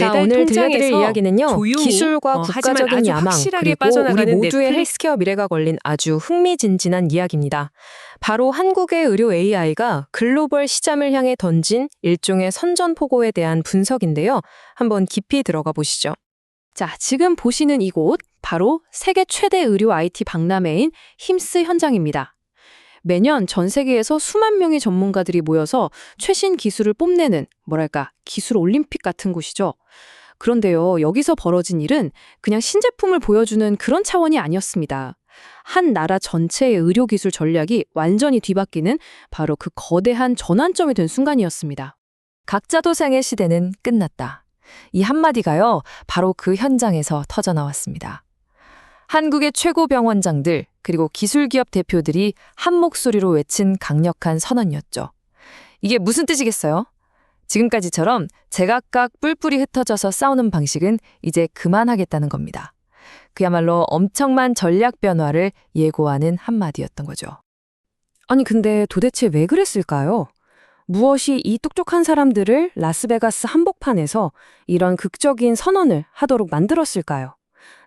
자, 매달 오늘 들려드릴 통장에서 이야기는요. 조용히, 기술과 하지만 국가적인 아주 야망, 확실하게 그리고 빠져나가는 우리 모두의 넷플릭스. 헬스케어 미래가 걸린 아주 흥미진진한 이야기입니다. 바로 한국의 의료 AI가 글로벌 시장을 향해 던진 일종의 선전포고에 대한 분석인데요. 한번 깊이 들어가 보시죠. 자, 지금 보시는 이곳, 바로 세계 최대 의료 IT 박람회인 힘스 현장입니다. 매년 전 세계에서 수만 명의 전문가들이 모여서 최신 기술을 뽐내는, 기술 올림픽 같은 곳이죠. 그런데요, 여기서 벌어진 일은 그냥 신제품을 보여주는 그런 차원이 아니었습니다. 한 나라 전체의 의료기술 전략이 완전히 뒤바뀌는 바로 그 거대한 전환점이 된 순간이었습니다. 각자 도생의 시대는 끝났다. 이 한마디가요, 바로 그 현장에서 터져나왔습니다. 한국의 최고 병원장들, 그리고 기술기업 대표들이 한 목소리로 외친 강력한 선언이었죠. 이게 무슨 뜻이겠어요? 지금까지처럼 제각각 뿔뿔이 흩어져서 싸우는 방식은 이제 그만하겠다는 겁니다. 그야말로 엄청난 전략 변화를 예고하는 한마디였던 거죠. 아니, 근데 도대체 왜 그랬을까요? 무엇이 이 똑똑한 사람들을 라스베가스 한복판에서 이런 극적인 선언을 하도록 만들었을까요?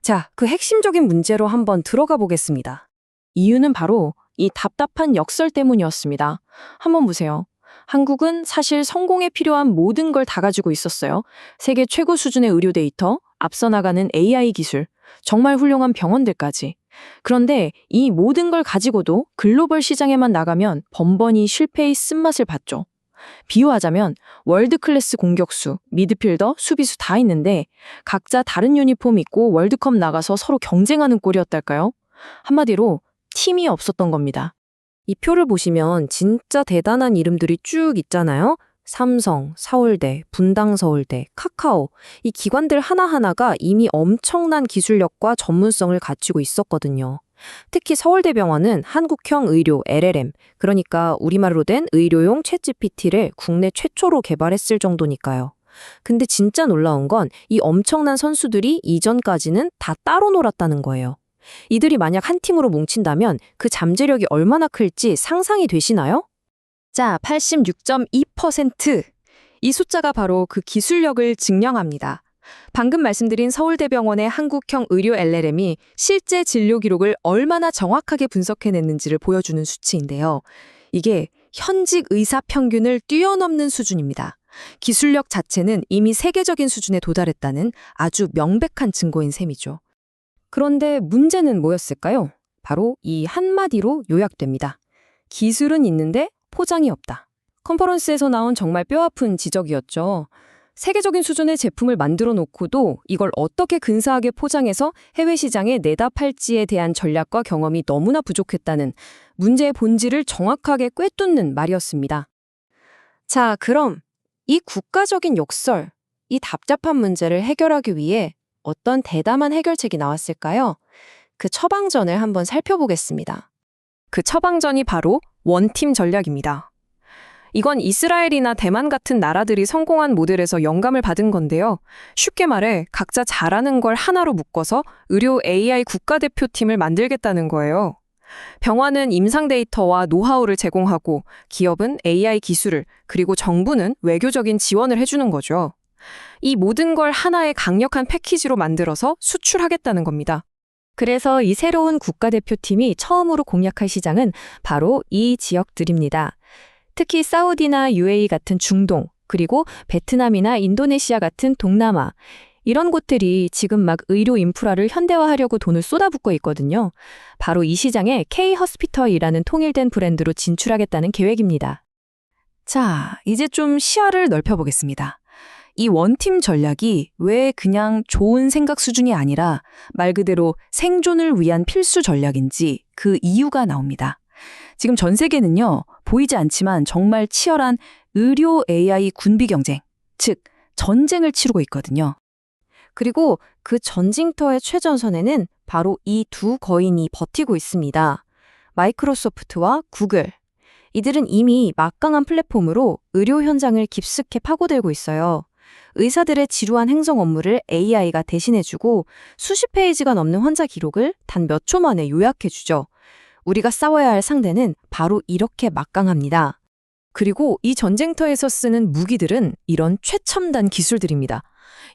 자, 그 핵심적인 문제로 한번 들어가 보겠습니다. 이유는 바로 이 답답한 역설 때문이었습니다. 한번 보세요. 한국은 사실 성공에 필요한 모든 걸 다 가지고 있었어요. 세계 최고 수준의 의료 데이터, 앞서 나가는 AI 기술, 정말 훌륭한 병원들까지. 그런데 이 모든 걸 가지고도 글로벌 시장에만 나가면 번번이 실패의 쓴맛을 봤죠. 비유하자면 월드 클래스 공격수, 미드필더, 수비수 다 있는데 각자 다른 유니폼 입고 월드컵 나가서 서로 경쟁하는 꼴이었달까요? 한마디로 팀이 없었던 겁니다. 이 표를 보시면 진짜 대단한 이름들이 쭉 있잖아요. 삼성, 서울대, 분당서울대, 카카오, 이 기관들 하나하나가 이미 엄청난 기술력과 전문성을 갖추고 있었거든요. 특히 서울대병원은 한국형 의료 LLM, 그러니까 우리말로 된 의료용 챗GPT를 국내 최초로 개발했을 정도니까요. 근데 진짜 놀라운 건 이 엄청난 선수들이 이전까지는 다 따로 놀았다는 거예요. 이들이 만약 한 팀으로 뭉친다면 그 잠재력이 얼마나 클지 상상이 되시나요? 자, 86.2%. 이 숫자가 바로 그 기술력을 증명합니다. 방금 말씀드린 서울대병원의 한국형 의료 LLM이 실제 진료 기록을 얼마나 정확하게 분석해냈는지를 보여주는 수치인데요. 이게 현직 의사 평균을 뛰어넘는 수준입니다. 기술력 자체는 이미 세계적인 수준에 도달했다는 아주 명백한 증거인 셈이죠. 그런데 문제는 뭐였을까요? 바로 이 한마디로 요약됩니다. 기술은 있는데 포장이 없다. 컨퍼런스에서 나온 정말 뼈아픈 지적이었죠. 세계적인 수준의 제품을 만들어 놓고도 이걸 어떻게 근사하게 포장해서 해외 시장에 내다 팔지에 대한 전략과 경험이 너무나 부족했다는 문제의 본질을 정확하게 꿰뚫는 말이었습니다. 자, 그럼 이 국가적인 욕설, 이 답답한 문제를 해결하기 위해 어떤 대담한 해결책이 나왔을까요? 그 처방전을 한번 살펴보겠습니다. 그 처방전이 바로 원팀 전략입니다. 이건 이스라엘이나 대만 같은 나라들이 성공한 모델에서 영감을 받은 건데요. 쉽게 말해 각자 잘하는 걸 하나로 묶어서 의료 AI 국가대표팀을 만들겠다는 거예요. 병원은 임상 데이터와 노하우를 제공하고 기업은 AI 기술을, 그리고 정부는 외교적인 지원을 해주는 거죠. 이 모든 걸 하나의 강력한 패키지로 만들어서 수출하겠다는 겁니다. 그래서 이 새로운 국가대표팀이 처음으로 공략할 시장은 바로 이 지역들입니다. 특히 사우디나 UAE 같은 중동, 그리고 베트남이나 인도네시아 같은 동남아, 이런 곳들이 지금 막 의료 인프라를 현대화하려고 돈을 쏟아붓고 있거든요. 바로 이 시장에 K-호스피털이라는 통일된 브랜드로 진출하겠다는 계획입니다. 자, 이제 좀 시야를 넓혀보겠습니다. 이 원팀 전략이 왜 그냥 좋은 생각 수준이 아니라 말 그대로 생존을 위한 필수 전략인지 그 이유가 나옵니다. 지금 전 세계는요, 보이지 않지만 정말 치열한 의료 AI 군비 경쟁, 즉 전쟁을 치르고 있거든요. 그리고 그 전쟁터의 최전선에는 바로 이 두 거인이 버티고 있습니다. 마이크로소프트와 구글. 이들은 이미 막강한 플랫폼으로 의료 현장을 깊숙이 파고들고 있어요. 의사들의 지루한 행정 업무를 AI가 대신해주고 수십 페이지가 넘는 환자 기록을 단 몇 초 만에 요약해주죠. 우리가 싸워야 할 상대는 바로 이렇게 막강합니다. 그리고 이 전쟁터에서 쓰는 무기들은 이런 최첨단 기술들입니다.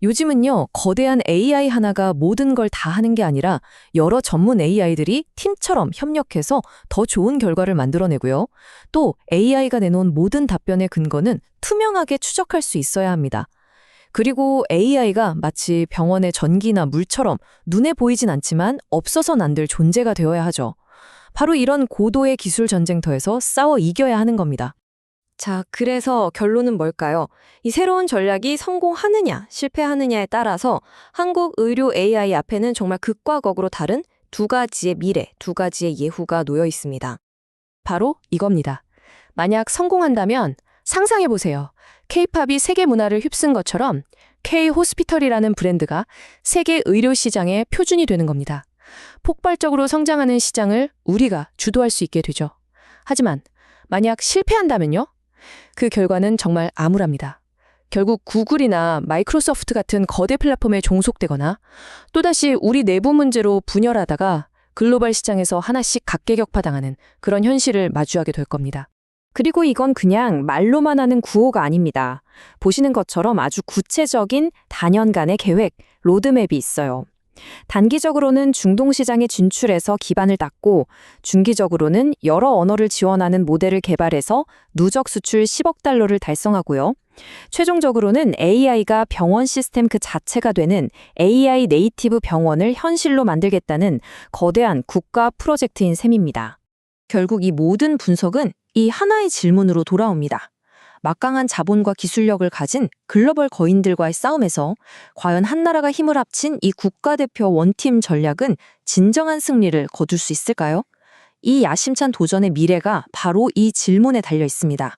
요즘은요, 거대한 AI 하나가 모든 걸 다 하는 게 아니라 여러 전문 AI들이 팀처럼 협력해서 더 좋은 결과를 만들어내고요. 또 AI가 내놓은 모든 답변의 근거는 투명하게 추적할 수 있어야 합니다. 그리고 AI가 마치 병원의 전기나 물처럼 눈에 보이진 않지만 없어서는 안 될 존재가 되어야 하죠. 바로 이런 고도의 기술 전쟁터에서 싸워 이겨야 하는 겁니다. 자, 그래서 결론은 뭘까요? 이 새로운 전략이 성공하느냐, 실패하느냐에 따라서 한국 의료 AI 앞에는 정말 극과 극으로 다른 두 가지의 미래, 두 가지의 예후가 놓여 있습니다. 바로 이겁니다. 만약 성공한다면 상상해보세요. K-팝이 세계 문화를 휩쓴 것처럼 K-호스피털이라는 브랜드가 세계 의료 시장의 표준이 되는 겁니다. 폭발적으로 성장하는 시장을 우리가 주도할 수 있게 되죠. 하지만 만약 실패한다면요? 그 결과는 정말 암울합니다. 결국 구글이나 마이크로소프트 같은 거대 플랫폼에 종속되거나 또다시 우리 내부 문제로 분열하다가 글로벌 시장에서 하나씩 각계격파당하는 그런 현실을 마주하게 될 겁니다. 그리고 이건 그냥 말로만 하는 구호가 아닙니다. 보시는 것처럼 아주 구체적인 다년간의 계획, 로드맵이 있어요. 단기적으로는 중동 시장에 진출해서 기반을 닦고 중기적으로는 여러 언어를 지원하는 모델을 개발해서 누적 수출 10억 달러를 달성하고요. 최종적으로는 AI가 병원 시스템 그 자체가 되는 AI 네이티브 병원을 현실로 만들겠다는 거대한 국가 프로젝트인 셈입니다. 결국 이 모든 분석은 이 하나의 질문으로 돌아옵니다. 막강한 자본과 기술력을 가진 글로벌 거인들과의 싸움에서 과연 한 나라가 힘을 합친 이 국가대표 원팀 전략은 진정한 승리를 거둘 수 있을까요? 이 야심찬 도전의 미래가 바로 이 질문에 달려 있습니다.